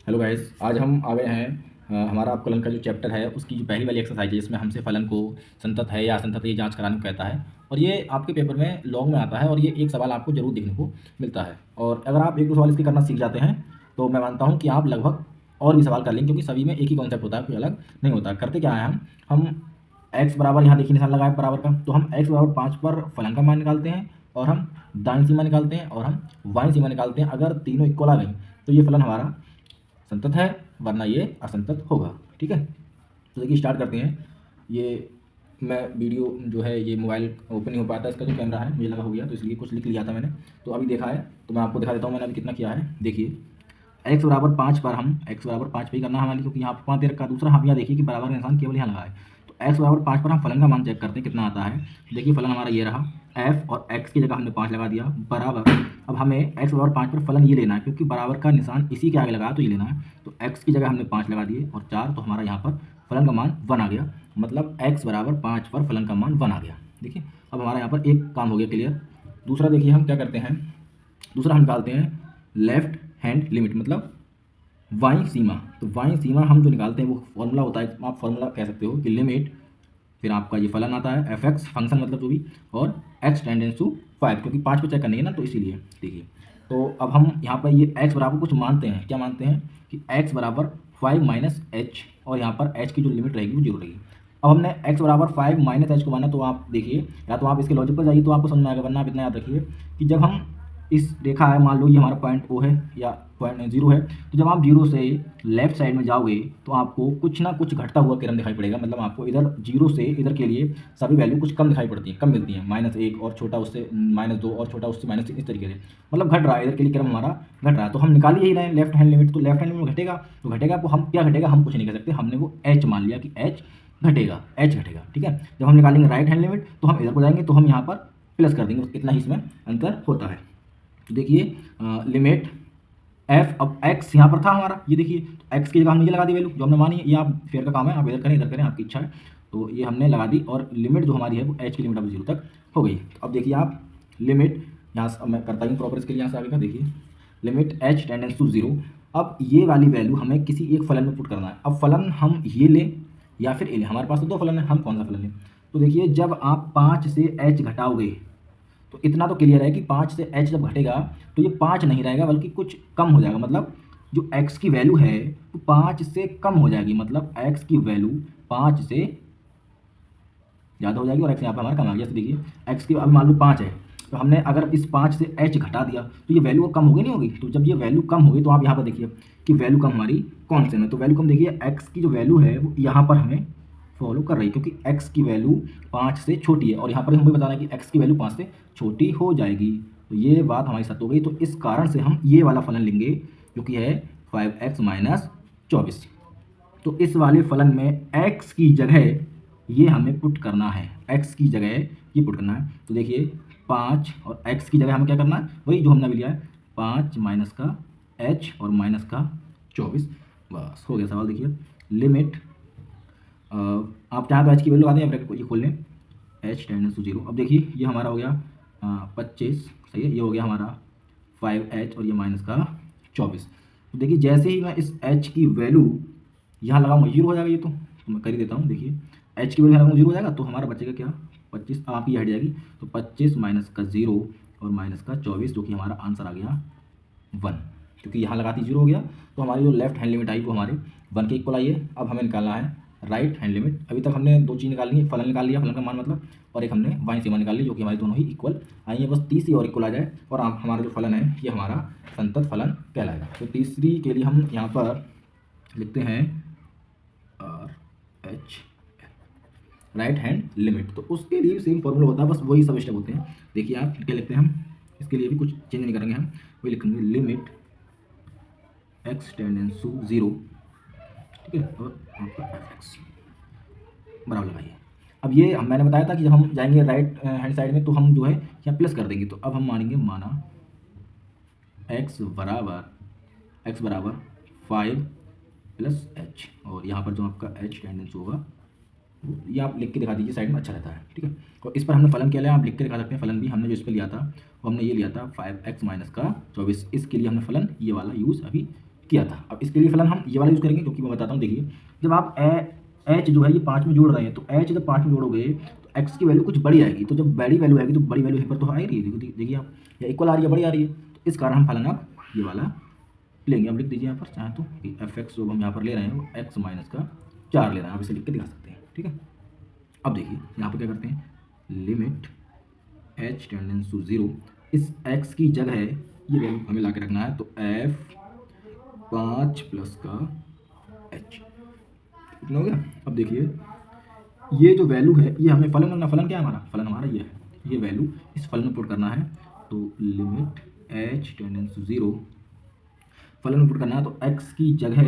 Hello guys, आज हम आ गए हैं हमारा अवकलन का जो चैप्टर है उसकी जो पहली वाली एक्सरसाइज है, इसमें हमसे फलन को संतत है या असंतत है ये जांच कराने को कहता है। और ये आपके पेपर में लॉन्ग में आता है और ये एक सवाल आपको जरूर देखने को मिलता है। और अगर आप एक दो सवाल इसके करना सीख जाते हैं तो मैं मानता हूँ कि आप लगभग और भी सवाल कर लेंगे, क्योंकि सभी में एक ही कॉन्सेप्ट होता है, कोई अलग नहीं होता। करते क्या है, हम एक्स बराबर, यहाँ देखिए निशान लगाए बराबर का, तो हम एक्स बराबर 5 पर फलन का मान निकालते हैं और हम दाईं सीमा निकालते हैं और हम बाईं सीमा निकालते हैं। अगर तीनों इक्वल आ गई तो ये फलन हमारा संतत है, वरना ये असंतत होगा। ठीक है, तो देखिए स्टार्ट करते हैं। ये मैं वीडियो जो है ये मोबाइल ओपन नहीं हो पाता, इसका जो कैमरा है मुझे लगा हो गया, तो इसलिए कुछ लिख लिया था मैंने, तो अभी देखा है तो मैं आपको दिखा देता हूँ मैंने अभी कितना किया है। देखिए एक्स बराबर 5 पर हम एक्स बराबर 5 पे ही करना है हमारे, क्योंकि यहाँ पर 5 दे रखा है। दूसरा हम यहाँ देखिए कि बराबर का निशान केवल यहाँ लगा है, तो एक्स बराबर 5 पर हम फलन का मान चेक करते हैं कितना आता है। देखिए फलन हमारा ये रहा, एफ और एक्स की जगह हमने 5 लगा दिया बराबर। अब हमें एक्स बराबर 5 पर फलन ये लेना है, क्योंकि बराबर का निशान इसी के आगे लगा तो ये लेना है। तो एक्स की जगह हमने 5 लगा दिए और 4, तो हमारा यहाँ पर फलन का मान 1 आ गया। मतलब एक्स बराबर 5 पर फलन का मान 1 आ गया। देखिए अब हमारा यहाँ पर एक काम हो गया क्लियर। दूसरा देखिए हम क्या करते हैं, दूसरा हम निकालते हैं लेफ्ट हैंड लिमिट, मतलब वाई सीमा। तो वाई सीमा हम जो निकालते हैं वो फॉर्मूला होता है, आप फॉर्मूला कह सकते हो कि लिमिट, फिर आपका ये फलन आता है एफ एक्स फंक्शन मतलब जो भी, और एक्स टेंडेंस टू 5, क्योंकि 5 पे चेक करनी है ना, तो इसीलिए। देखिए तो अब हम यहाँ पर ये एक्स बराबर कुछ मानते हैं, क्या मानते हैं कि एक्स बराबर 5 माइनस एच, और यहाँ पर एच की जो लिमिट रहेगी वो जीरो रहेगी। अब हमने एक्स बराबर 5 माइनस एच को माना, तो आप देखिए या तो आप इसके लॉजिक पर जाइए तो आपको समझ में आएगा, वरना आप इतना याद रखिए कि जब हम इस रेखा है, मान लो ये हमारा पॉइंट ओ है या पॉइंट जीरो है, तो जब आप जीरो से लेफ्ट साइड में जाओगे तो आपको कुछ ना कुछ घटता हुआ क्रम दिखाई पड़ेगा। मतलब आपको इधर जीरो से इधर के लिए सभी वैल्यू कुछ कम दिखाई पड़ती है, कम मिलती है, -1 और छोटा उससे -2 और छोटा उससे -3, इस तरीके से मतलब घट रहा है, इधर के लिए क्रम हमारा घट रहा है। तो हम निकाल ही रहे हैं लेफ्ट हैंड लिमिट, तो लेफ्ट हैंड लिमिट घटेगा तो घटेगा, तो हम क्या घटेगा हम कुछ नहीं कह सकते, हमने वो एच मान लिया कि एच घटेगा, एच घटेगा। ठीक है, जब हम निकालेंगे राइट हैंड लिमिट तो हम इधर को जाएंगे तो हम यहाँ पर प्लस कर देंगे, इतना ही इसमें अंतर होता है। तो देखिए लिमिट एफ, अब एक्स यहाँ पर था हमारा, ये देखिए तो एक्स की जगह हमने ये लगा दी वैल्यू जो हमने मानी है। ये आप फेयर का काम है, आप इधर करें आपकी इच्छा है। तो ये हमने लगा दी और लिमिट जो हमारी है वो एच की लिमिट अब जीरो तक हो गई। तो अब देखिए आप लिमिट यहाँ से मैं करता हूँ प्रॉपर इसके लिए, यहाँ से आगे का देखिए limit h tends to zero. अब ये वाली वैल्यू हमें किसी एक फलन में पुट करना है। अब फलन हम ये लें या फिर ए लें, हमारे पास तो दो फलन है, हम कौन सा फलन लें। तो देखिए जब आप 5 से एच घटाओगे तो इतना तो क्लियर है कि 5 से एच जब घटेगा तो ये 5 नहीं रहेगा बल्कि कुछ कम हो जाएगा। मतलब जो x की वैल्यू है वो 5 से कम हो जाएगी, मतलब x की वैल्यू 5 से ज़्यादा हो जाएगी और x यहाँ पर हमारा कम आ गया। जैसे देखिए x की अभी मान लो 5 है, तो हमने अगर इस 5 से h घटा दिया तो ये वैल्यू कम होगी नहीं होगी। तो जब ये वैल्यू कम होगी तो आप यहाँ पर देखिए कि वैल्यू कम हमारी कौन से में, तो वैल्यू कम देखिए x की जो वैल्यू है वो यहाँ पर हमें फॉलो कर रही है, क्योंकि x की वैल्यू 5 से छोटी है और यहाँ पर हमें बताना है कि x की वैल्यू 5 से छोटी हो जाएगी। तो ये बात हमारी सत्य हो गई। तो इस कारण से हम ये वाला फलन लेंगे जो कि है 5x माइनस 24। तो इस वाले फलन में x की जगह ये हमें पुट करना है, x की जगह ये पुट करना है। तो देखिए 5 और x की जगह हमें क्या करना है, वही जो हमने अभी लिया है 5 माइनस का h और माइनस का 24, बस हो गया सवाल। देखिए लिमिट आप चाहें तो एच की वैल्यू लगा दें या ब्रैकेट को ये खोल लें, एच टेंडेंस टू जीरो। अब देखिए ये हमारा हो गया 25, सही है, ये हो गया हमारा 5h और ये माइनस का 24। तो देखिए जैसे ही मैं इस h की वैल्यू यहाँ लगाऊंगा जीरो हो जाएगा, ये तो मैं कर ही देता हूँ। देखिए h की वैल्यू लगाऊंगा जीरो हो जाएगा, तो हमारा बचेगा क्या 25, आप ये हट जाएगी, तो 25 माइनस का 0 और माइनस का 24, जो कि हमारा आंसर आ गया 1, क्योंकि यहाँ लगाती जीरो हो गया। तो हमारी जो लेफ्ट हैंड लिमिट आई वो हमारे 1 के इक्वल आई है। अब हमें निकालना है राइट हैंड लिमिट। अभी तक हमने दो चीज़ निकाल ली, फलन निकाल लिया, फलन का मान मतलब, और एक हमने बाईं सीमा निकाल ली, जो कि हमारी दोनों ही इक्वल आई है। बस तीसरी और इक्वल आ जाए और हमारा जो फलन है ये हमारा संतत फलन कहलाएगा। तो तीसरी के लिए हम यहाँ पर लिखते हैं RH राइट हैंड लिमिट। तो उसके लिए भी सेम फॉर्मूला होता है, बस वही सब स्टेप होते हैं। देखिए आप क्या लिखते हैं, हम इसके लिए भी कुछ चेंज नहीं करेंगे, हम वही लिखेंगे limit x tends to zero, ठीक है, और आपका fx बराबर लगाइए। अब ये मैंने बताया था कि जब हम जाएंगे राइट हैंड साइड में तो हम जो है यहाँ प्लस कर देंगे। तो अब हम मानेंगे माना x बराबर 5 प्लस h, और यहाँ पर जो आपका h टेंडेंस होगा ये आप लिख के दिखा दीजिए साइड में, अच्छा रहता है। ठीक है, और इस पर हमने फलन क्या लिया आप लिख के दिखा सकते हैं। फलन भी हमने जो इस पर लिया था वो हमने ये लिया था 5x माइनस का 24, इसके लिए हमने फलन ये वाला यूज़ अभी किया था। अब इसके लिए फलन हम ये वाला यूज़ करेंगे, क्योंकि मैं बताता हूँ। देखिए, जब आप एच जो है ये 5 में जोड़ रहे हैं, तो एच जब 5 में जोड़ोगे तो एक्स की वैल्यू कुछ बड़ी आएगी। तो जब बड़ी वैल्यू आएगी तो बड़ी वैल्यू यहीं पर तो आ ही रही है। देखिए आप, या इक्वल आ रही है, बड़ी आ रही है, तो इस कारण हम फलन अब ये वाला लेंगे। अब लिख दीजिए यहाँ पर चाहे तो एफ एक्स जो हम यहाँ पर ले रहे हैं वो एक्स माइनस का 4 ले रहे हैं। आप इसे लिख के दिखा सकते हैं, ठीक है। अब देखिए यहाँ पर क्या करते हैं, लिमिट एच टेंडेंस टू 0, इस एक्स की जगह ये वैल्यू हमें ला के रखना है, तो एफ 5 प्लस का एच इतना हो गया। अब देखिए ये जो वैल्यू है ये हमें फलन करना, फलन क्या है हमारा, फलन हमारा ये है, ये वैल्यू इस फलन में पुट करना है। तो लिमिट एच टेंडेंस टू 0, फलन में पुट करना है, तो x की जगह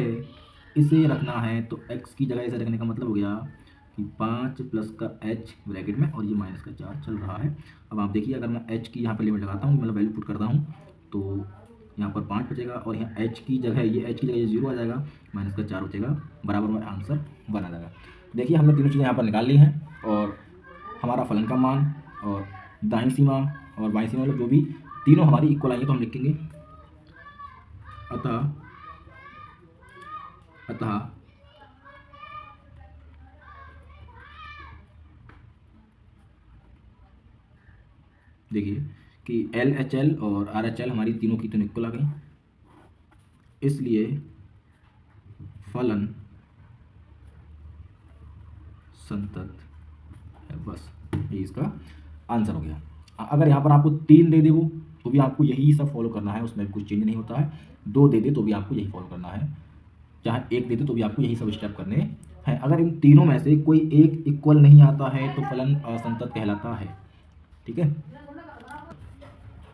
इसे रखना है। तो x की जगह इसे रखने का मतलब हो गया कि 5 प्लस का h ब्रैकेट में और ये माइनस का 4 चल रहा है। अब आप देखिए अगर मैं h की यहाँ पर लिमिट लगाता हूँ, मतलब वैल्यू पुट करता हूँ, तो यहाँ पर 5 बचेगा और यहाँ h की जगह ये 0 आ जाएगा, माइनस का 4 बचेगा, बराबर में आंसर 1 आ जाएगा। देखिए हमने तीनों चीज़ें यहाँ पर निकाल ली हैं और हमारा फलन का मान और दाईं सीमा और बाईं सीमा मतलब जो भी तीनों हमारी इक्वल आई है तो हम लिखेंगे अतः देखिए कि LHL और RHL हमारी तीनों की तीनों इक्वल आ गई, इसलिए फलन संतत है। बस ये इसका आंसर हो गया। अगर यहाँ पर आपको 3 दे दे वो तो भी आपको यही सब फॉलो करना है, उसमें कुछ चेंज नहीं होता है। 2 दे दे तो भी आपको यही फॉलो करना है, चाहे 1 दे दे तो भी आपको यही सब स्टेप करने हैं। अगर इन तीनों में से कोई एक इक्वल नहीं आता है तो फलन असंतत कहलाता है, ठीक है।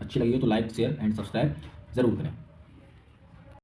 अच्छी लगी हो तो लाइक शेयर एंड सब्सक्राइब ज़रूर करें।